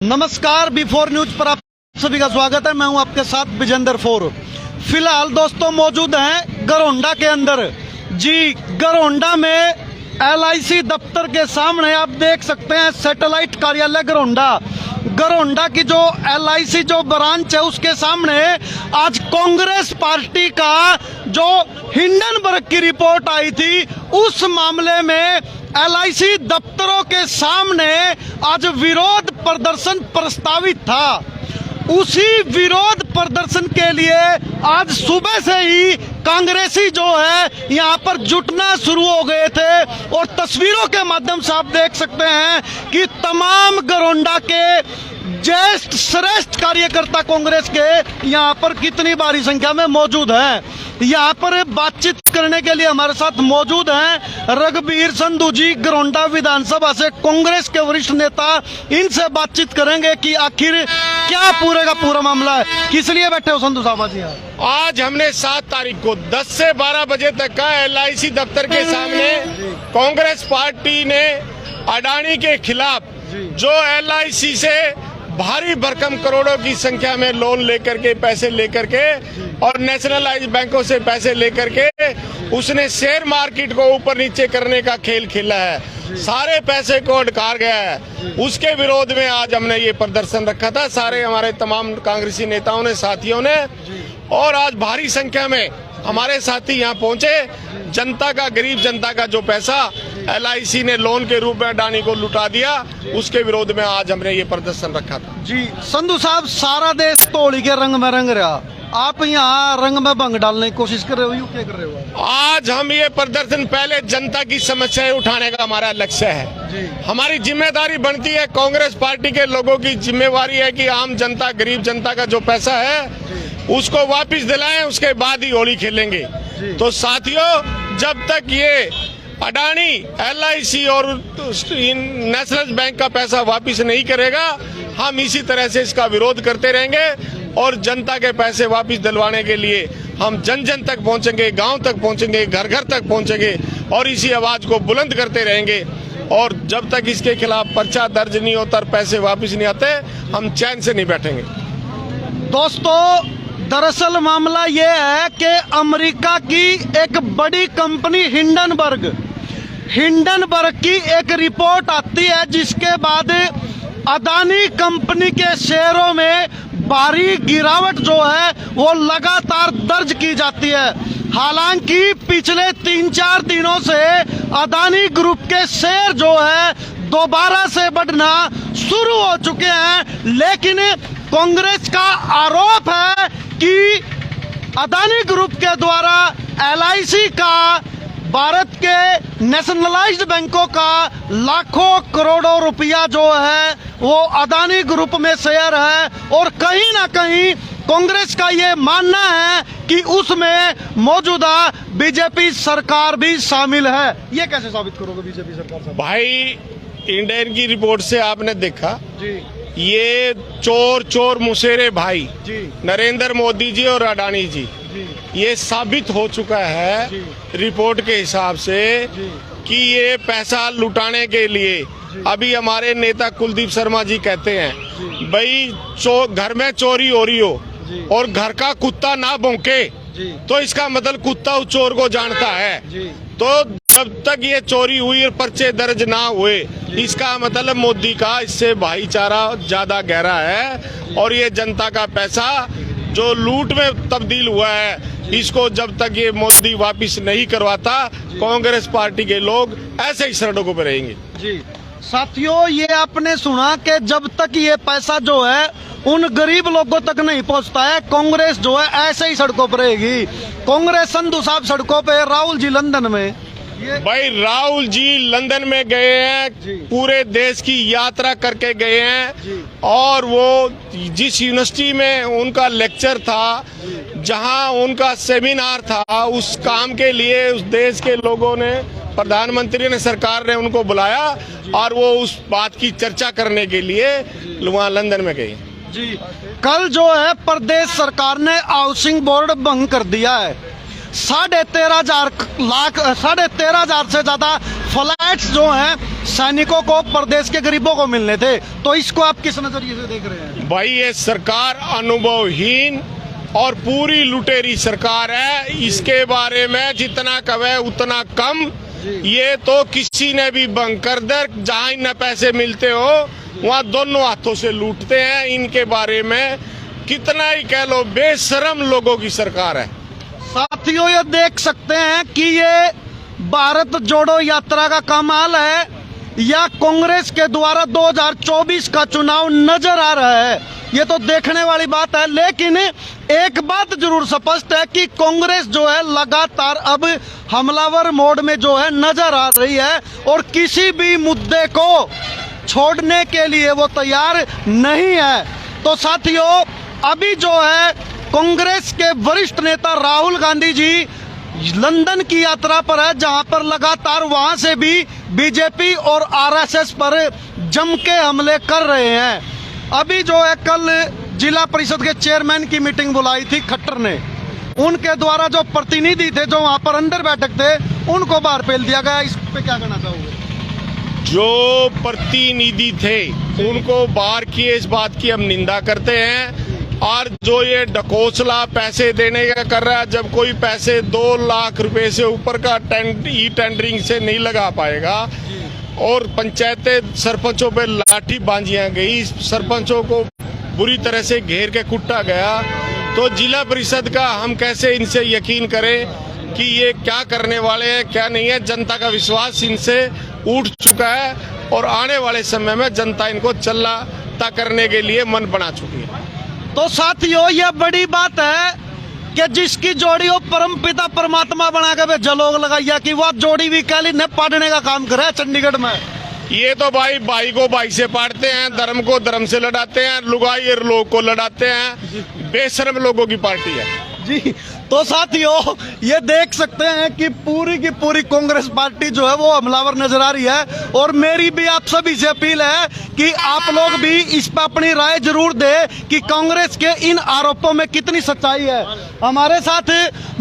नमस्कार, before news पर आप सभी का स्वागत है। मैं हूं आपके साथ विजेंद्र फोर। फिलहाल दोस्तों मौजूद हैं गरोंडा के अंदर। जी, गरोंडा में LIC दफ्तर के सामने आप देख सकते हैं सैटेलाइट कार्यालय गरोंडा। गरोंडा की जो LIC जो ब्रांच है उसके सामने आज कांग्रेस पार्टी का जो हिंडनबर्ग की रिपोर्ट आई थी उस मामले में LIC दफ्तरों के सामने आज विरोध प्रदर्शन प्रस्तावित था। उसी विरोध प्रदर्शन के लिए आज सुबह से ही कांग्रेसी जो है यहाँ पर जुटना शुरू हो गए थे और तस्वीरों के माध्यम से आप देख सकते हैं कि तमाम गरोंडा के ज्येष्ठ श्रेष्ठ कार्यकर्ता कांग्रेस के यहाँ पर कितनी भारी संख्या में मौजूद हैं। यहाँ पर बातचीत करने के लिए हमारे साथ मौजूद हैं रघुबीर संधू जी, गरोंडा विधानसभा से कांग्रेस के वरिष्ठ नेता। इनसे बातचीत करेंगे कि आखिर क्या पूरे का पूरा मामला है। किस लिए बैठे हो संधू साहब जी? आज हमने 7 तारीख को 10 से 12 बजे तक का LIC दफ्तर के सामने कांग्रेस पार्टी ने अडानी के खिलाफ जो LIC से भारी भरकम करोड़ों की संख्या में लोन लेकर के, पैसे लेकर के और नेशनलाइज्ड बैंकों से पैसे लेकर के उसने शेयर मार्केट को ऊपर नीचे करने का खेल खेला है, सारे पैसे को अटकार गया है। उसके विरोध में आज हमने ये प्रदर्शन रखा था, सारे हमारे तमाम कांग्रेसी नेताओं ने, साथियों ने। और आज भारी संख्या में हमारे साथी यहाँ पहुंचे। जनता का, गरीब जनता का जो पैसा LIC ने लोन के रूप में अडानी को लुटा दिया, उसके विरोध में आज हमने ये प्रदर्शन रखा था। जी संधू साहब, सारा देश तो होली के रंग में रंग रहा, आप यहाँ रंग में भंग डालने की कोशिश कर रहे हो, यू क्या कर रहे हो? आज हम ये प्रदर्शन पहले जनता की समस्याएं उठाने का हमारा लक्ष्य है। हमारी जिम्मेदारी बनती है, कांग्रेस पार्टी के लोगों की जिम्मेवारी है कि आम जनता, गरीब जनता का जो पैसा है उसको वापस दिलाएं, उसके बाद ही होली खेलेंगे। तो साथियों, जब तक ये अडानी, LIC और नेशनल बैंक का पैसा वापस नहीं करेगा, हम इसी तरह से इसका विरोध करते रहेंगे और जनता के पैसे वापस दिलवाने के लिए हम जन जन तक पहुंचेंगे, गांव तक पहुंचेंगे, घर घर तक पहुंचेंगे और इसी आवाज को बुलंद करते रहेंगे। और जब तक इसके खिलाफ पर्चा दर्ज नहीं होता और पैसे वापस नहीं आते, हम चैन से नहीं बैठेंगे। दोस्तों, दरअसल मामला ये है कि अमेरिका की एक बड़ी कंपनी हिंडनबर्ग की एक रिपोर्ट आती है जिसके बाद अदानी कंपनी के शेयरों में भारी गिरावट जो है वो लगातार दर्ज की जाती है। हालांकि पिछले 3-4 दिनों से अदानी ग्रुप के शेयर जो है दोबारा से बढ़ना शुरू हो चुके हैं, लेकिन कांग्रेस का आरोप है कि अदानी ग्रुप के द्वारा LIC का, भारत के नेशनलाइज्ड बैंकों का लाखों करोड़ों रुपया जो है वो अदानी ग्रुप में शेयर है। और कहीं ना कहीं कांग्रेस का ये मानना है कि उसमें मौजूदा बीजेपी सरकार भी शामिल है। ये कैसे साबित करोगे बीजेपी सरकार? भाई, इंडियन की रिपोर्ट से आपने देखा जी, ये चोर मुसेरे भाई नरेंद्र मोदी जी और अडानी जी, ये साबित हो चुका है रिपोर्ट के हिसाब से कि ये पैसा लुटाने के लिए, अभी हमारे नेता कुलदीप शर्मा जी कहते हैं भाई घर में चोरी हो रही हो और घर का कुत्ता ना भौंके, तो इसका मतलब कुत्ता उस चोर को जानता है। तो जब तक ये चोरी हुई और पर्चे दर्ज ना हुए, इसका मतलब मोदी का इससे भाईचारा ज्यादा गहरा है। और ये जनता का पैसा जो लूट में तब्दील हुआ है, इसको जब तक ये मोदी वापस नहीं करवाता, कांग्रेस पार्टी के लोग ऐसे ही सड़कों पर रहेंगे। जी साथियों, ये आपने सुना कि जब तक ये पैसा जो है उन गरीब लोगों तक नहीं पहुंचता है, कांग्रेस जो है ऐसे ही सड़कों पर रहेगी। कांग्रेस संधू साहब सड़कों पे, राहुल जी लंदन में। भाई, राहुल जी लंदन में गए हैं, पूरे देश की यात्रा करके गए हैं और वो जिस यूनिवर्सिटी में उनका लेक्चर था, जहां उनका सेमिनार था, उस काम के लिए उस देश के लोगों ने, प्रधानमंत्री ने, सरकार ने उनको बुलाया और वो उस बात की चर्चा करने के लिए वहाँ लंदन में गए। जी, कल जो है प्रदेश सरकार ने हाउसिंग बोर्ड भंग कर दिया है। 13,500 से ज्यादा फ्लैट्स जो हैं सैनिकों को, प्रदेश के गरीबों को मिलने थे। तो इसको आप किस नजरिए से देख रहे हैं? भाई ये सरकार अनुभवहीन और पूरी लुटेरी सरकार है। इसके बारे में जितना कहे उतना कम। ये तो किसी ने भी बंद कर दे, जहां इन्हें पैसे मिलते हो वहां दोनों हाथों से लूटते हैं। इनके बारे में कितना ही कह लो, बेशरम लोगों की सरकार है। साथियों, ये देख सकते हैं कि ये भारत जोड़ो यात्रा का कमाल है या कांग्रेस के द्वारा 2024 का चुनाव नजर आ रहा है, ये तो देखने वाली बात है। लेकिन एक बात जरूर स्पष्ट है कि कांग्रेस जो है लगातार अब हमलावर मोड में जो है नजर आ रही है और किसी भी मुद्दे को छोड़ने के लिए वो तैयार नहीं है। तो साथियों, अभी जो है कांग्रेस के वरिष्ठ नेता राहुल गांधी जी लंदन की यात्रा पर है, जहां पर लगातार वहां से भी बीजेपी और आरएसएस पर जम के हमले कर रहे हैं। अभी जो है कल जिला परिषद के चेयरमैन की मीटिंग बुलाई थी खट्टर ने, उनके द्वारा जो प्रतिनिधि थे जो वहां पर अंदर बैठक थे उनको बाहर फेल दिया गया। इस पे क्या कहना चाहोगे? जो प्रतिनिधि थे उनको बाहर किए, इस बात की हम निंदा करते हैं। और जो ये ढकोसला पैसे देने का कर रहा है, जब कोई पैसे 2 लाख रुपए से ऊपर का ई टेंडरिंग से नहीं लगा पाएगा और पंचायतें सरपंचों पे लाठी बांधियां गई, सरपंचों को बुरी तरह से घेर के कुटा गया, तो जिला परिषद का हम कैसे इनसे यकीन करें कि ये क्या करने वाले हैं क्या नहीं है। जनता का विश्वास इनसे उठ चुका है और आने वाले समय में जनता इनको चलाता करने के लिए मन बना चुकी है। तो साथियों, यह बड़ी बात है कि जिसकी जोड़ी हो परम पिता परमात्मा बना के जलोग लगाइया कि वह जोड़ी भी कैली ने पाड़ने का काम करे चंडीगढ़ में। ये तो भाई को भाई से पाड़ते हैं, धर्म को धर्म से लड़ाते हैं, लुगाई और लोग को लड़ाते हैं। बेशरम लोगों की पार्टी है जी। तो साथियों, ये देख सकते हैं कि पूरी की पूरी कांग्रेस पार्टी जो है वो हमलावर नजर आ रही है। और मेरी भी आप सभी से अपील है कि आप लोग भी इस पर अपनी राय जरूर दें कि कांग्रेस के इन आरोपों में कितनी सच्चाई है। हमारे साथ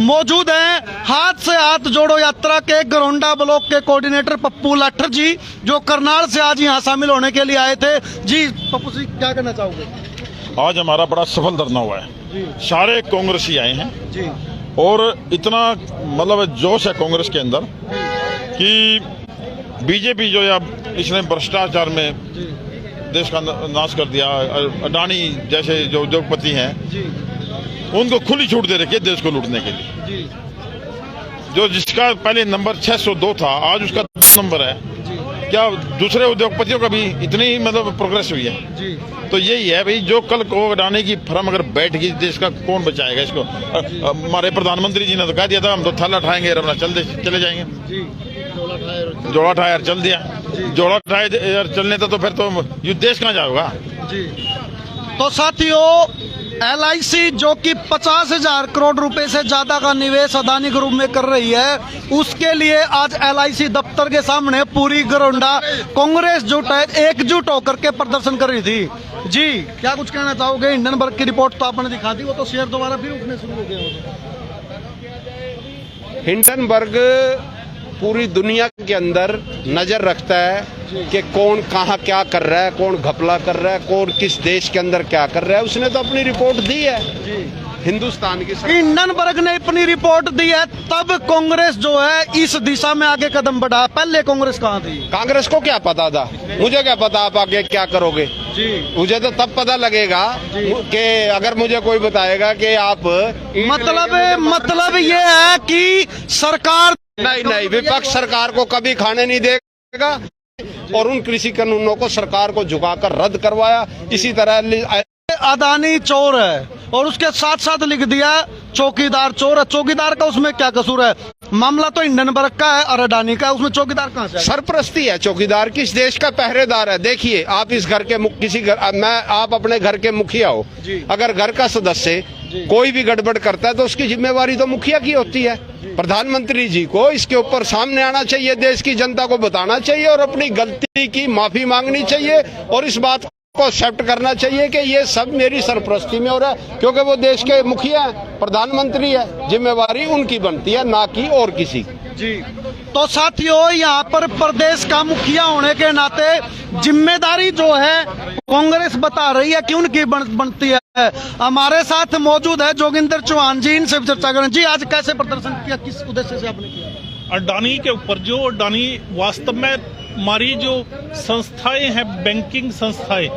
मौजूद हैं हाथ से हाथ जोड़ो यात्रा के गरोंडा ब्लॉक के कोऑर्डिनेटर पप्पू लाठर जी, जो करनाल से आज यहाँ शामिल होने के लिए आए थे। जी पप्पू जी, क्या कहना चाहोगे? आज हमारा बड़ा सफल धरना हुआ है। सारे कांग्रेसी आए हैं जी। और इतना मतलब जोश है कांग्रेस के अंदर कि बीजेपी जो है इसने भ्रष्टाचार में देश का नाश कर दिया। अडानी जैसे जो उद्योगपति हैं उनको खुली छूट दे रखी है देश को लूटने के लिए। जो जिसका पहले नंबर 602 था आज उसका 2 नंबर है। क्या दूसरे उद्योगपतियों का भी इतनी मतलब प्रोग्रेस हुई है? तो यही है भाई, जो कल को अडानी की फर्म अगर बैठ गई देश का कौन बचाएगा इसको? हमारे प्रधानमंत्री जी ने तो कह दिया था हम तो थैला उठाएंगे और अपना चले जाएंगे। जोड़ा टायर चल दिया, जोड़ा टायर चलने था तो फिर तो ये देश कहाँ जाएगा? तो साथियों, LIC जो कि 50,000 करोड़ रुपए से ज्यादा का निवेश अदानी ग्रुप में कर रही है, उसके लिए आज LIC दफ्तर के सामने पूरी गरोंडा कांग्रेस एकजुट होकर के प्रदर्शन कर रही थी। जी, क्या कुछ कहना चाहोगे? हिंडनबर्ग की रिपोर्ट तो आपने दिखा दी, वो तो शेयर दोबारा फिर उठने शुरू हो गए। हिंडनबर्ग पूरी दुनिया के अंदर नजर रखता है कि कौन कहाँ क्या कर रहा है, कौन घपला कर रहा है, कौन किस देश के अंदर क्या कर रहा है। उसने तो अपनी रिपोर्ट दी है हिंदुस्तान की। हिंडनबर्ग ने अपनी रिपोर्ट दी है, तब कांग्रेस जो है इस दिशा में आगे कदम बढ़ा। पहले कांग्रेस कहाँ थी? कांग्रेस को क्या पता था? मुझे क्या पता आप आगे क्या करोगे जी। मुझे तो तब पता लगेगा कि अगर मुझे कोई बताएगा कि आप मतलब ये है कि सरकार नहीं, विपक्ष सरकार को कभी खाने नहीं देगा और उन कृषि कानूनों को सरकार को झुकाकर रद्द करवाया। इसी तरह अदानी चोर है और उसके साथ साथ लिख दिया चौकीदार चोर है। चौकीदार का उसमें क्या कसूर है? मामला तो हिंडनबर्ग का है और अडानी का है, उसमें चौकीदार कहाँ से? सरपरस्ती है। चौकीदार किस देश का पहरेदार है? देखिए, आप इस घर के आप अपने घर के मुखिया हो, अगर घर का सदस्य कोई भी गड़बड़ करता है तो उसकी जिम्मेवारी तो मुखिया की होती है। प्रधानमंत्री जी को इसके ऊपर सामने आना चाहिए, देश की जनता को बताना चाहिए और अपनी गलती की माफी मांगनी चाहिए और इस बात को एक्सेप्ट करना चाहिए कि ये सब मेरी सरपरस्ती में हो रहा है, क्योंकि वो देश के मुखिया है, प्रधानमंत्री है, जिम्मेवारी उनकी बनती है ना कि और किसी। जी। तो साथियों, यहाँ पर प्रदेश का मुखिया होने के नाते जिम्मेदारी जो है कांग्रेस बता रही है कि उनकी बनती है। हमारे साथ मौजूद है जोगिंदर चौहान जी, इनसे चर्चा करें। जी, आज कैसे प्रदर्शन किया, किस उद्देश्य से आपने किया? अडानी के ऊपर जो अडानी वास्तव में हमारी जो संस्थाएं हैं, बैंकिंग संस्थाएं,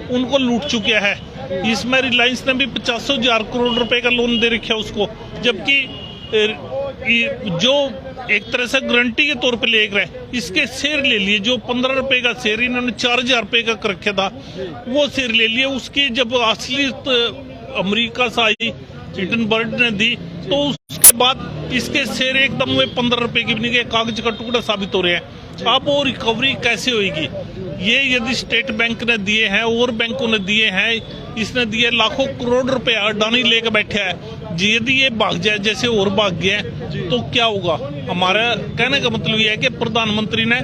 उनको लूट चुके हैं। इसमें रिलायंस ने भी 50,000 करोड़ रुपए का लोन दे रखा है उसको, जबकि जो एक तरह से गारंटी के तौर पे ले रहे, इसके शेयर ले लिए। जो 15 रुपए का शेयर इन्होंने 4,000 रुपए का कर रखा था, वो शेयर ले लिए। उसकी जब असलियत अमेरिका से आई, हिंडनबर्ग ने दी, तो उसके बाद इसके शेयर एकदम हुए 15 रुपए की बनी गए, कागज का टुकड़ा साबित हो रहे हैं। अब वो रिकवरी कैसे होगी? ये यदि स्टेट बैंक ने दिए हैं और बैंकों ने दिए हैं, इसने दिए लाखों करोड़ रुपए, अडानी लेकर बैठा है। यदि ये भाग जाए, जैसे और भाग गया, तो क्या होगा? हमारा कहने का मतलब यह है कि प्रधानमंत्री ने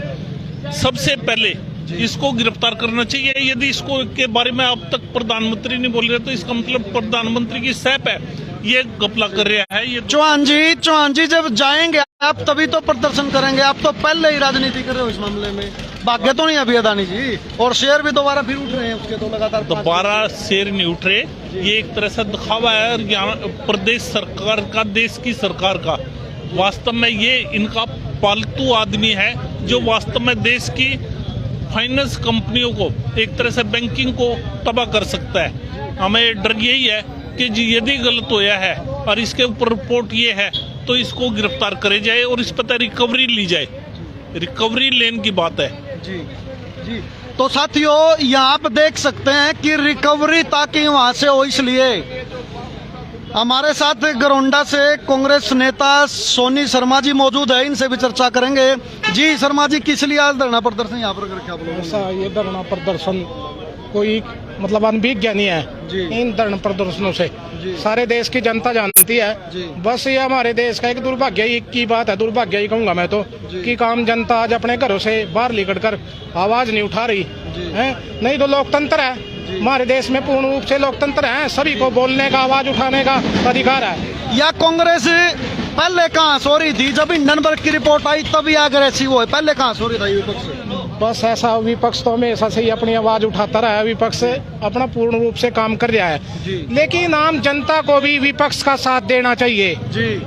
सबसे पहले इसको गिरफ्तार करना चाहिए। यदि इसको के बारे में अब तक प्रधानमंत्री नहीं बोल रहे, तो इसका मतलब प्रधानमंत्री की सैप है, ये घपला कर रहा है। ये चौहान जी जब जाएंगे आप तभी तो प्रदर्शन करेंगे। आप तो पहले ही राजनीति कर रहे हो इस मामले में, भाग्य तो नहीं अभी अदानी जी, और शेयर भी दोबारा फिर उठ रहे हैं उसके, तो लगातार दोबारा शेयर नहीं उठ रहे। ये एक तरह से दिखावा है यहाँ प्रदेश सरकार का, देश की सरकार का। वास्तव में ये इनका पालतू आदमी है जो वास्तव में देश की फाइनेंस कंपनियों को, एक तरह से बैंकिंग को तबाह कर सकता है। हमें डर यही है कि यदि गलत होया है और इसके ऊपर रिपोर्ट ये है, तो इसको गिरफ्तार करे जाए और इस पर रिकवरी ली जाए। रिकवरी लेन की बात है। जी। तो साथियों, यहाँ आप देख सकते हैं कि रिकवरी ताकि वहां से हो, इसलिए हमारे साथ गरोंडा से कांग्रेस नेता सोनी शर्मा जी मौजूद है, इनसे भी चर्चा करेंगे। जी शर्मा जी, किस लिए आज धरना प्रदर्शन यहाँ पर करके आप लोग? ऐसा ये धरना प्रदर्शन कोई मतलब अनभिज्ञ नहीं है जी। इन धरना प्रदर्शनों से सारे देश की जनता जानती है जी। बस ये हमारे देश का एक दुर्भाग्य ही की बात है, दुर्भाग्य ही कहूंगा मैं तो, कि काम जनता आज अपने घरों से बाहर निकल कर आवाज नहीं उठा रही है। नहीं तो लोकतंत्र है हमारे देश में, पूर्ण रूप से लोकतंत्र है, सभी को बोलने का, आवाज उठाने का अधिकार है। या कांग्रेस पहले कहाँ सो रही थी? जब हिंडनबर्ग की रिपोर्ट आई तभी अग्रेसिव हुए, पहले कहाँ सो रही था विपक्ष? बस ऐसा विपक्ष तो हमेशा से ही अपनी आवाज उठाता रहा है, विपक्ष अपना पूर्ण रूप से काम कर रहा है। लेकिन आम जनता को भी विपक्ष का साथ देना चाहिए,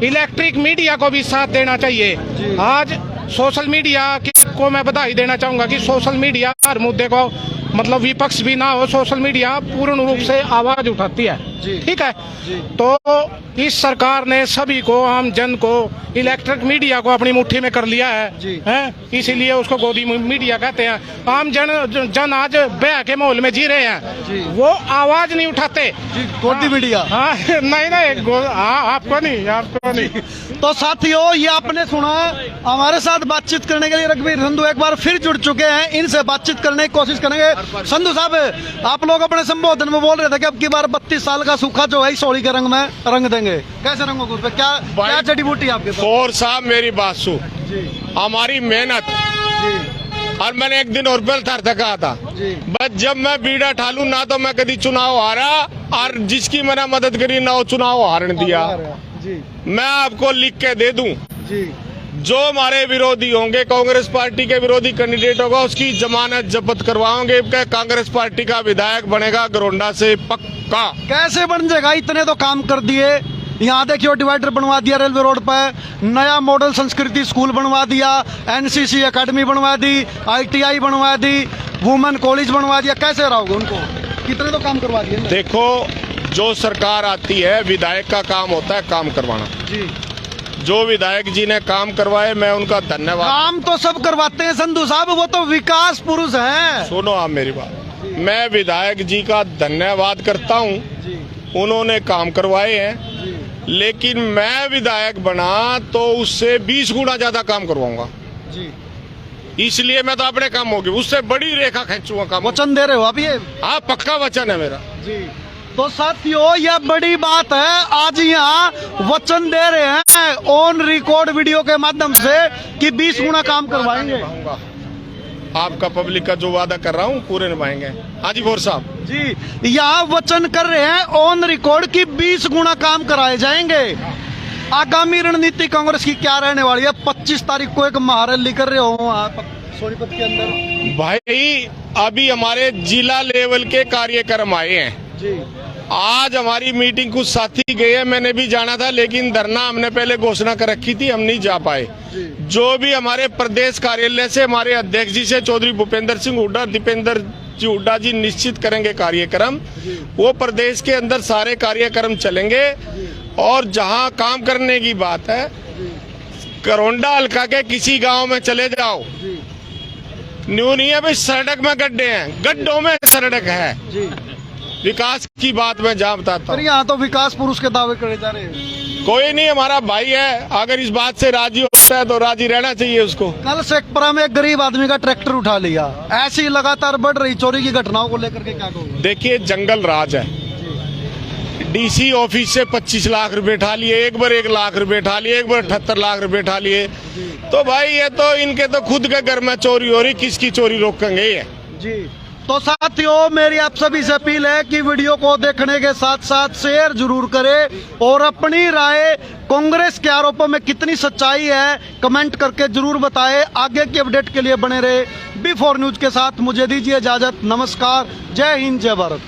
इलेक्ट्रिक मीडिया को भी साथ देना चाहिए। आज सोशल मीडिया को मैं बधाई देना चाहूंगा कि सोशल मीडिया हर मुद्दे को, मतलब विपक्ष भी ना हो, सोशल मीडिया पूर्ण रूप से आवाज उठाती है। ठीक है, तो इस सरकार ने सभी को, आम जन को, इलेक्ट्रिक मीडिया को अपनी मुट्ठी में कर लिया है, इसीलिए उसको गोदी मीडिया कहते हैं। आम जन आज ब्याह के माहौल में जी रहे हैं, वो आवाज नहीं उठाते। गोदी मीडिया? हाँ, नहीं, आपको नहीं। तो साथियों, ये आपने सुना। हमारे साथ बातचीत करने के लिए रघुवीर संधू एक बार फिर जुड़ चुके हैं, इनसे बातचीत करने की कोशिश करेंगे। संधू साहब, आप लोग अपने संबोधन में बोल रहे थे कि अब की बार 32 साल का सूखा जो है इस होली के रंग में रंग देंगे, कैसे रंगोगे उस पे? क्या जड़ी बूटी आपके पास? और साहब मेरी बात सुन, हमारी मेहनत, और मैंने एक दिन और थर कहा था, बस जब मैं बीड़ा ठालू ना तो मैं कभी चुनाव हारा, और जिसकी मैंने मदद करी ना वो चुनाव हारने दिया। मैं आपको लिख के दे दूं, जो हमारे विरोधी होंगे, कांग्रेस पार्टी के विरोधी कैंडिडेट होगा, उसकी जमानत जब्त करवाओगे। कांग्रेस पार्टी का विधायक बनेगा गरोंडा से पक्का। कैसे बन जाएगा? इतने तो काम कर दिए। यहाँ देखिए, डिवाइडर बनवा दिया रेलवे रोड पर, नया मॉडल संस्कृति स्कूल बनवा दिया, एनसीसी एकेडमी बनवा दी, ITI बनवा दी, वुमेन कॉलेज बनवा दिया। कैसे रहोगे उनको? कितने तो काम करवा दिए। देखो, जो सरकार आती है, विधायक का काम होता है काम करवाना। जो विधायक जी ने काम करवाए, मैं उनका धन्यवाद। काम तो सब करवाते हैं संधू साहब, वो तो विकास पुरुष हैं। सुनो आप मेरी बात, मैं विधायक जी का धन्यवाद करता हूँ, उन्होंने काम करवाए हैं। लेकिन मैं विधायक बना तो उससे 20 गुना ज्यादा काम करवाऊंगा, इसलिए मैं तो अपने काम होगी उससे बड़ी रेखा खींचूंगा काम। वचन दे रहे हो आप ये? हाँ, पक्का वचन है मेरा। तो साथियों, यह बड़ी बात है, आज यहाँ वचन दे रहे हैं ऑन रिकॉर्ड वीडियो के माध्यम से कि 20 गुना काम करवाएंगे। आपका पब्लिक का जो वादा कर रहा हूँ पूरे निभाएंगे। हाँ जी भोर साहब जी, यहाँ वचन कर रहे हैं ऑन रिकॉर्ड कि 20 गुना काम कराए जाएंगे। आगामी रणनीति कांग्रेस की क्या रहने वाली है? 25 तारीख को एक महारैली कर रहे हो आप सोनीपत के अंदर। भाई अभी हमारे जिला लेवल के कार्यक्रम आए हैं जी आज हमारी मीटिंग कुछ साथी गए हैं, मैंने भी जाना था लेकिन धरना हमने पहले घोषणा कर रखी थी, हम नहीं जा पाए। जो भी हमारे प्रदेश कार्यालय से हमारे अध्यक्ष जी से चौधरी भूपेंद्र सिंह हुड्डा, दीपेंद्र जी हुड्डा जी निश्चित करेंगे कार्यक्रम। वो प्रदेश के अंदर सारे कार्यक्रम चलेंगे और जहां काम करने की बात है, करोंडा हल्का के किसी गांव में चले जाओ, न्यू नहीं है भाई, सड़क में गड्ढे हैं, गड्ढों में सड़क है। विकास की बात मैं जहाँ बताता पर हूँ, यहाँ तो विकास पुरुष के दावे करे जा रहे हैं। कोई नहीं, हमारा भाई है, अगर इस बात से राजी होता है तो राजी रहना चाहिए उसको। कल शेखपुरा में एक गरीब आदमी का ट्रैक्टर उठा लिया। ऐसी लगातार बढ़ रही चोरी की घटनाओं को लेकर के क्या कहोगे? देखिए जंगल राज है, डीसी ऑफिस से 25 लाख रुपए उठा लिए, एक बार 1 लाख रुपए उठा लिए, एक बार 78 लाख रुपए उठा लिए। तो भाई ये तो इनके तो खुद के घर में चोरी हो रही, किसकी चोरी रोकेंगे ये? जी तो साथियों, मेरी आप सभी से अपील है कि वीडियो को देखने के साथ साथ शेयर जरूर करें और अपनी राय कांग्रेस के आरोपों में कितनी सच्चाई है कमेंट करके जरूर बताएं। आगे की अपडेट के लिए बने रहे B4 न्यूज के साथ। मुझे दीजिए इजाजत। नमस्कार, जय हिंद, जय भारत।